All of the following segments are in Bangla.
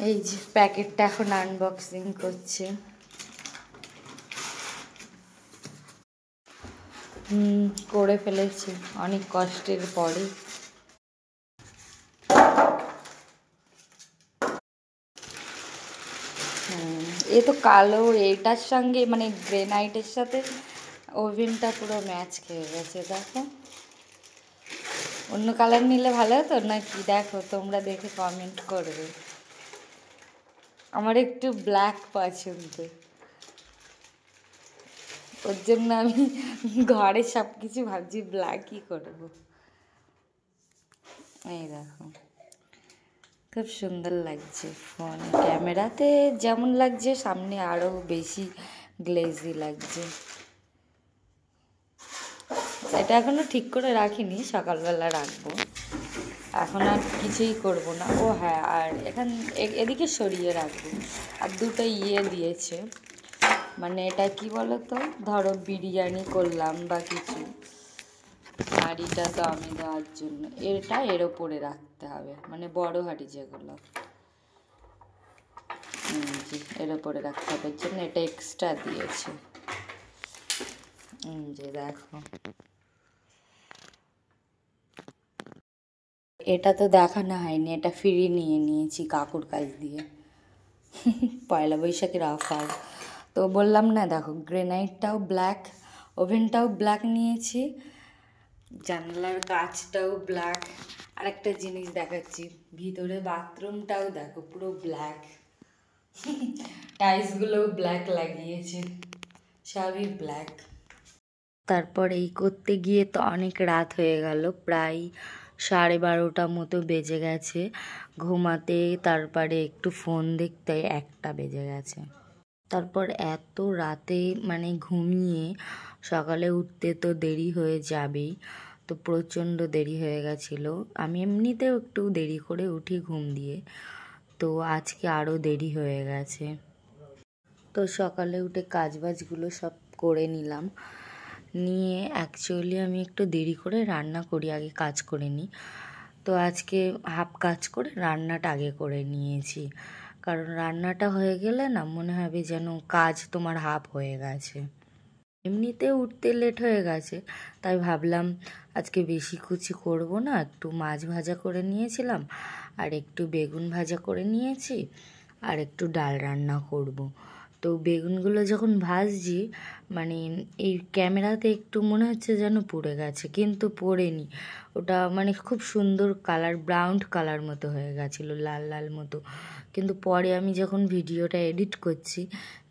এই যে প্যাকেটটা এখন আনবক্সিং করছে। করে ফেলেছি অনেক কষ্টের পরে। এ তো কালো, এটার সঙ্গে মানে গ্রেনাইটের সাথে ওভেনটা পুরো ম্যাচ খেয়ে গেছে। দেখো অন্য কালার নিলে ভালো হতো নাকি? দেখো তোমরা দেখে কমেন্ট করবে। আমার একটু ব্ল্যাক পছন্দ, ওর জন্য আমি ঘরে সব কিছু ভাবছি ব্ল্যাকই করবো। এই দেখো খুব সুন্দর লাগছে, ফোন ক্যামেরাতে যেমন লাগছে সামনে আরও বেশি গ্লেজি লাগছে। এটা এখনো ঠিক করে রাখিনি, সকালবেলা রাখবো। এখন আর কিছুই করব না। ও হ্যাঁ, আর এদিকে সরিয়ে রাখবো। আর দুটো দিয়েছে, মানে এটা কি বলো তো, ধরো বিরিয়ানি করলাম বা কিছু, হাঁড়িটা দমে দেওয়ার জন্য এটা এর ওপরে রাখতে হবে, মানে বড় হাঁড়ি যেগুলো এর ওপরে রাখতে হবে, এর জন্য এটা এক্সট্রা দিয়েছে। যে দেখো এটা তো দেখানো হয়নি, এটা ফ্রি নিয়ে নিয়েছি কাকুর কাছ দিয়ে, পয়লা বৈশাখের অফার। তো বললাম না, দেখো গ্রেনাইটটাও ব্ল্যাক, ওভেনটাও ব্ল্যাক নিয়েছি, জানলার কাচটাও ব্ল্যাক। আর একটা জিনিস দেখাচ্ছি, ভিতরে বাথরুমটাও দেখো পুরো ব্ল্যাক, টাইলসগুলোও ব্ল্যাক লাগিয়েছে, সবই ব্ল্যাক। তারপর এই করতে গিয়ে তো অনেক রাত হয়ে গেল, প্রায় 12:30 মতো বেজে গেছে ঘুমাতে। তারপরে একটু ফোন দেখতে 1টা বেজে গেছে। তারপর এত রাতে মানে ঘুমিয়ে সকালে উঠতে তো দেরি হয়ে যাবেই, তো প্রচণ্ড দেরি হয়ে গেছিলো। আমি এমনিতেও একটু দেরি করে উঠি ঘুম দিয়ে, তো আজকে আরও দেরি হয়ে গেছে। তো সকালে উঠে কাজবাজগুলো সব করে নিলাম, নিয়ে অ্যাকচুয়ালি আমি একটু দেরি করে রান্না করি, আগে কাজ করে নিই। তো আজকে হাফ কাজ করে রান্নাটা আগে করে নিয়েছি, কারণ রান্নাটা হয়ে গেলে না মনে হবে যেন কাজ তোমার হাফ হয়ে গেছে। এমনিতে উঠতে লেট হয়ে গেছে, তাই ভাবলাম আজকে বেশি কিছু করব না, একটু মাছ ভাজা করে নিয়েছিলাম, আর একটু বেগুন ভাজা করে নিয়েছি, আর একটু ডাল রান্না করব। তো বেগুনগুলো যখন ভাজছি, মানে এই ক্যামেরাতে একটু মনে হচ্ছে যেন পুড়ে গেছে, কিন্তু পোড়েনি। ওটা মানে খুব সুন্দর কালার, ব্রাউন কালার মতো হয়ে গেছিলো, লাল লাল মতো। কিন্তু পরে আমি যখন ভিডিওটা এডিট করছি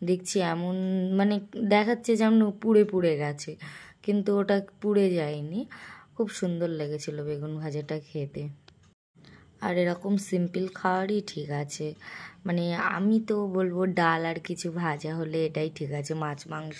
দেখছি এমন মানে দেখাচ্ছে যেমন পুড়ে পুড়ে গেছে, কিন্তু ওটা পুড়ে যায়নি। খুব সুন্দর লেগেছিলো বেগুন ভাজাটা খেতে। আর এরকম সিম্পল খাওয়ারই ঠিক আছে, মানে আমি তো বলবো ডাল আর কিছু ভাজা হলে এটাই ঠিক আছে, মাছ মাংস